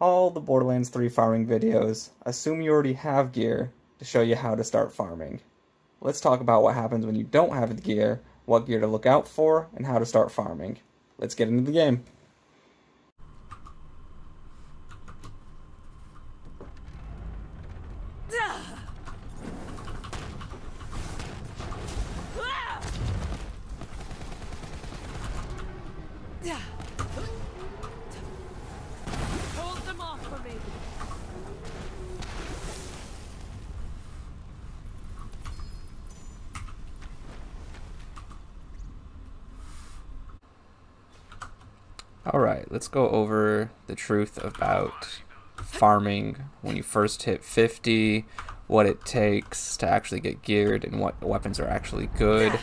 all the Borderlands 3 farming videos assume you already have gear to show you how to start farming. Let's talk about what happens when you don't have the gear, what gear to look out for, and how to start farming. Let's get into the game. Hold them off for me. Alright, let's go over the truth about farming when you first hit 50, what it takes to actually get geared, and what weapons are actually good.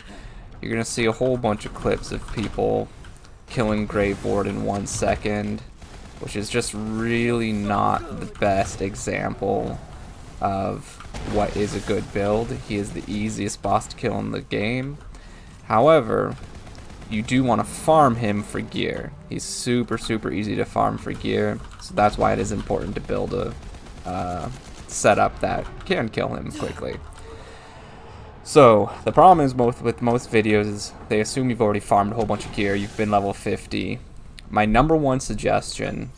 You're going to see a whole bunch of clips of people killing Graveward in 1 second, which is just really not the best example of what is a good build. He is the easiest boss to kill in the game. However, you do want to farm him for gear. He's super easy to farm for gear, so that's why it is important to build a setup that can kill him quickly. So the problem is with most videos is they assume you've already farmed a whole bunch of gear, you've been level 50. My number one suggestion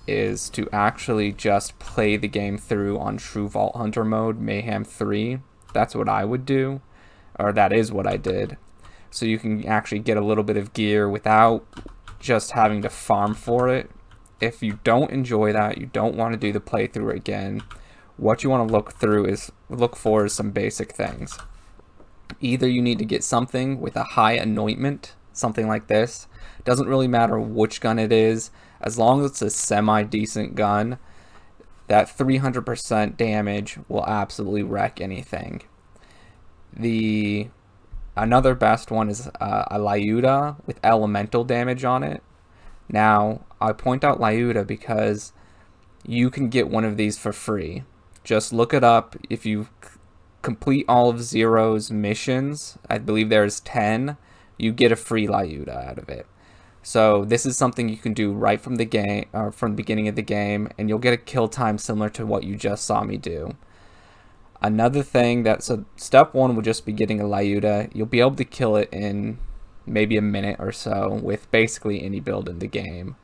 is to actually just play the game through on True Vault Hunter mode, Mayhem 3. That's what I would do, or that is what I did. So you can actually get a little bit of gear without just having to farm for it. If you don't enjoy that, you don't want to do the playthrough again, what you want to look for is some basic things. Either you need to get something with a high anointment, something like this. Doesn't really matter which gun it is, as long as it's a semi-decent gun, that 300% damage will absolutely wreck anything. Another best one is a Lyuda with elemental damage on it. Now, I point out Lyuda because you can get one of these for free. Just look it up. If you complete all of Zero's missions, I believe there's 10, you get a free Lyuda out of it. So this is something you can do right from the game, or from the beginning of the game, and you'll get a kill time similar to what you just saw me do. Another thing so step one would just be getting a Lyuda. You'll be able to kill it in maybe a minute or so with basically any build in the game.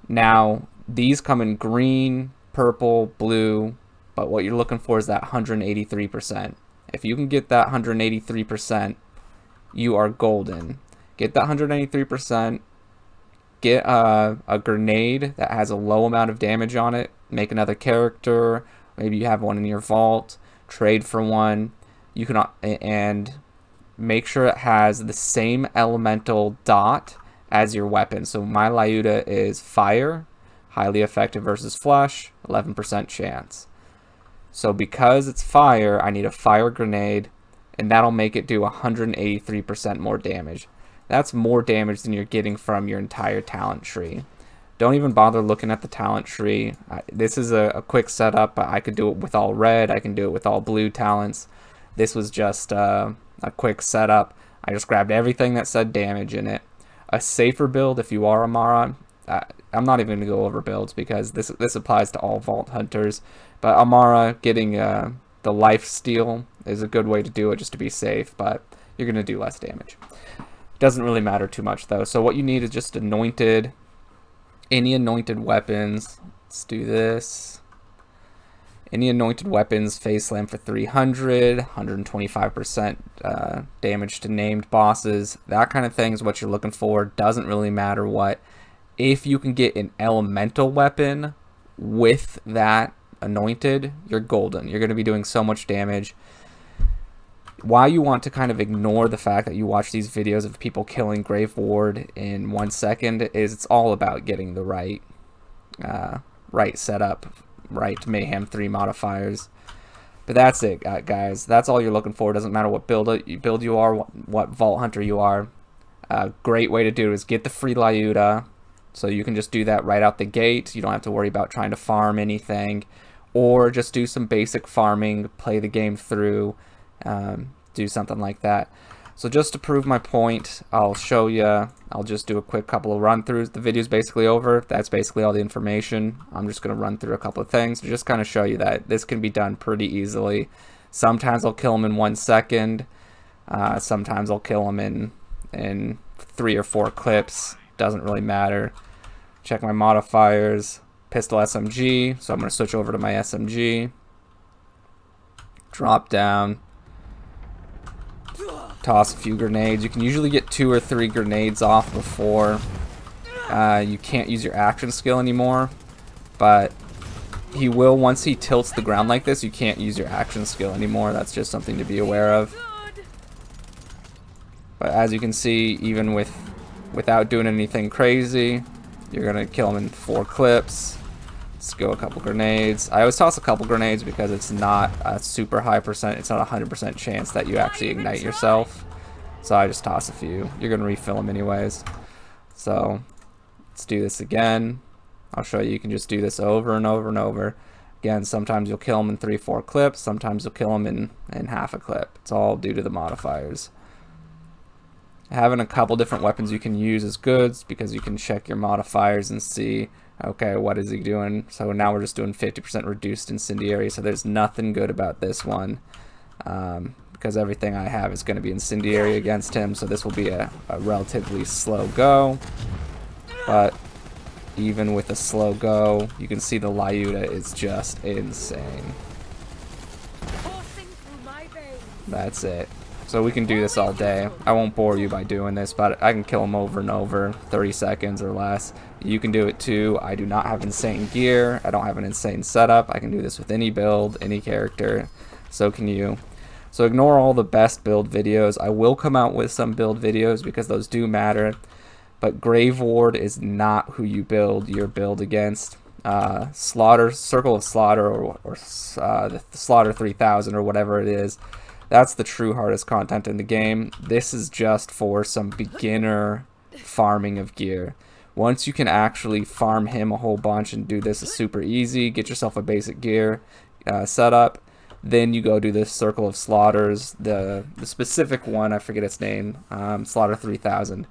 Now, these come in green, purple, blue, but what you're looking for is that 183%. If you can get that 183%, you are golden. Get that 183%, get a grenade that has a low amount of damage on it, make another character, maybe you have one in your vault, trade for one, you can, and make sure it has the same elemental dot as your weapon. So my Lyuda is fire, highly effective versus flesh, 11% chance. So because it's fire, I need a fire grenade, and that'll make it do 183% more damage. That's more damage than you're getting from your entire talent tree. Don't even bother looking at the talent tree. This is a quick setup. I could do it with all red, I can do it with all blue talents. This was just a quick setup. I just grabbed everything that said damage in it. A safer build if you are Amara, I'm not even going to go over builds because this applies to all Vault Hunters, but Amara getting the life steal is a good way to do it just to be safe, but you're going to do less damage. Doesn't really matter too much though. So what you need is just any anointed weapons. Let's do this. Any anointed weapons, Phase Slam for 300, 125% damage to named bosses. That kind of thing is what you're looking for. Doesn't really matter what. If you can get an elemental weapon with that anointed, you're golden. You're going to be doing so much damage. Why you want to kind of ignore the fact that you watch these videos of people killing Graveward in 1 second is it's all about getting the right setup, right Mayhem 3 modifiers. But that's it, guys. That's all you're looking for. Doesn't matter what build you are, what Vault Hunter you are. A great way to do it is get the free Lyuda. So you can just do that right out the gate. You don't have to worry about trying to farm anything. Or just do some basic farming, play the game through, do something like that. So just to prove my point, I'll show you, I'll just do a quick couple of run-throughs. The video's basically over. That's basically all the information. I'm just going to run through a couple of things to just kind of show you that this can be done pretty easily. Sometimes I'll kill him in 1 second. Sometimes I'll kill him in 3 or 4 clips. Doesn't really matter. Check my modifiers. Pistol SMG. So I'm going to switch over to my SMG. Drop down. Toss a few grenades. You can usually get 2 or 3 grenades off before you can't use your action skill anymore, but he will, once he tilts the ground like this, you can't use your action skill anymore. That's just something to be aware of. But as you can see, even without doing anything crazy, you're gonna kill him in 4 clips. Let's go a couple grenades. I always toss a couple grenades because it's not a super high percent, it's not a 100% chance that you actually ignite yourself. So I just toss a few. You're gonna refill them anyways. So let's do this again. I'll show you, you can just do this over and over and over. Again, sometimes you'll kill them in 3-4 clips, sometimes you'll kill them in half a clip. It's all due to the modifiers. Having a couple different weapons you can use is good because you can check your modifiers and see, okay, what is he doing? So now we're just doing 50% reduced incendiary, so there's nothing good about this one because everything I have is going to be incendiary against him, so this will be a relatively slow go. But even with a slow go, you can see the Lyuda is just insane. That's it. So we can do this all day. I won't bore you by doing this, but I can kill him over and over, 30 seconds or less. You can do it too. I do not have insane gear. I don't have an insane setup. I can do this with any build, any character. So can you. So ignore all the best build videos. I will come out with some build videos because those do matter. But Graveward is not who you build your build against. Slaughter, Circle of Slaughter, or the Slaughter 3000 or whatever it is. That's the true hardest content in the game. This is just for some beginner farming of gear. Once you can actually farm him a whole bunch and do this is super easy, get yourself a basic gear setup, then you go do this Circle of Slaughters, the specific one, I forget its name, Slaughter 3000.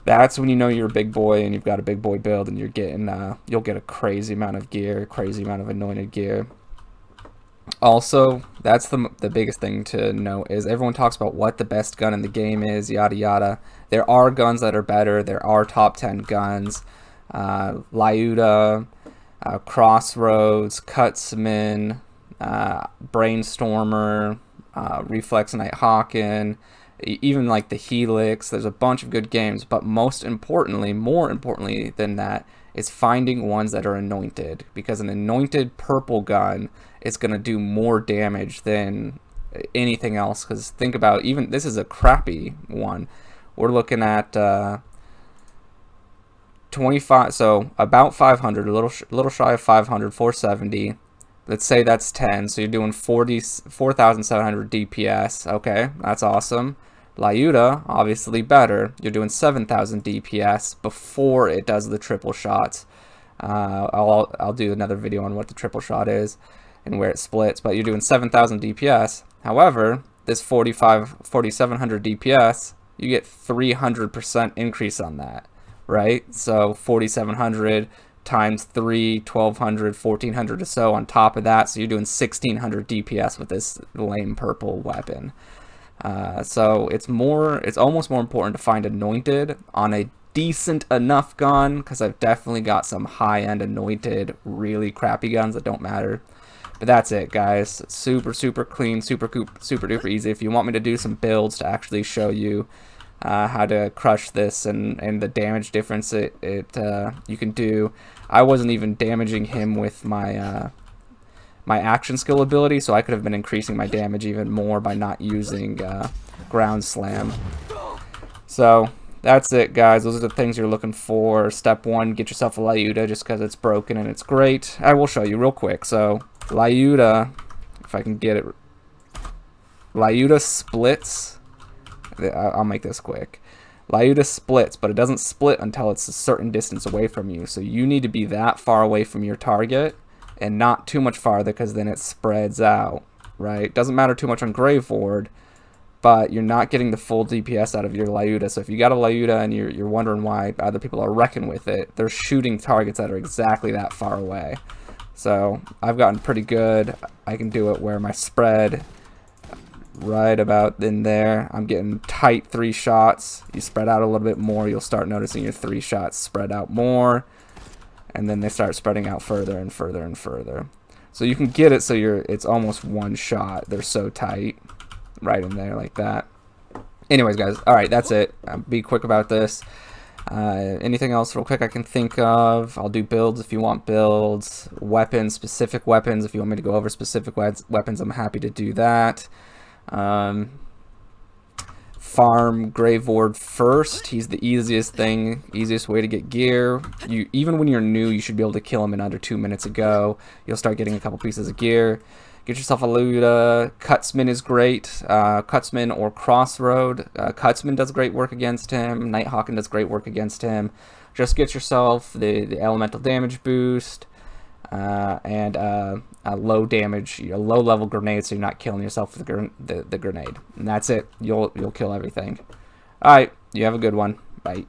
That's when you know you're a big boy and you've got a big boy build and you're getting, you'll get a crazy amount of gear, crazy amount of anointed gear. Also, that's the biggest thing to note is everyone talks about what the best gun in the game is, yada yada. There are guns that are better. There are top 10 guns. Lyuda, Crossroads, Cutsman, Brainstormer, Reflex Nighthawken, even like the Helix. There's a bunch of good games, but most importantly, more importantly than that, is finding ones that are anointed, because an anointed purple gun is going to do more damage than anything else. Because think about, even this is a crappy one. We're looking at 25, so about 500, a little shy of 500, 470. Let's say that's 10, so you're doing 4,700 DPS. Okay, that's awesome. Lyuda, obviously better. You're doing 7,000 DPS before it does the triple shots. I'll do another video on what the triple shot is and where it splits, but you're doing 7,000 DPS. However, this 4,700 DPS, you get 300% increase on that, right? So 4,700 times 3, 1,200, 1,400 or so on top of that, so you're doing 1,600 DPS with this lame purple weapon. So it's almost more important to find anointed on a decent enough gun, because I've definitely got some high-end anointed, really crappy guns that don't matter. But that's it, guys. Super clean, super duper easy. If you want me to do some builds to actually show you how to crush this and the damage difference you can do. I wasn't even damaging him with my my action skill ability, so I could have been increasing my damage even more by not using ground slam. So that's it, guys. Those are the things you're looking for. Step 1, get yourself a Lyuda just because it's broken and it's great. I will show you real quick. So Lyuda, if I can get it, Lyuda splits. I'll make this quick. Lyuda splits, but it doesn't split until it's a certain distance away from you. So you need to be that far away from your target and not too much farther, because then it spreads out, right? Doesn't matter too much on Graveward, but you're not getting the full DPS out of your Lyuda. So if you got a Lyuda and you're wondering why other people are wrecking with it, they're shooting targets that are exactly that far away. So I've gotten pretty good. I can do it where my spread right about in there. I'm getting tight 3 shots. You spread out a little bit more, you'll start noticing your 3 shots spread out more, and then they start spreading out further and further and further. So you can get it so it's almost 1 shot. They're so tight right in there like that. Anyways, guys, all right, that's it. Be quick about this. Anything else real quick I can think of? I'll do builds if you want builds. Weapons, specific weapons. If you want me to go over specific weapons, I'm happy to do that. Farm Graveward first. He's the easiest way to get gear. Even when you're new, you should be able to kill him in under 2 minutes ago. You'll start getting a couple pieces of gear. Get yourself a Lyuda. Cutsman is great. Cutsman or Crossroad. Cutsman does great work against him. Nighthawken does great work against him. Just get yourself the elemental damage boost and a low damage, a low level grenade, so you're not killing yourself with the grenade. And that's it. You'll kill everything. All right. You have a good one. Bye.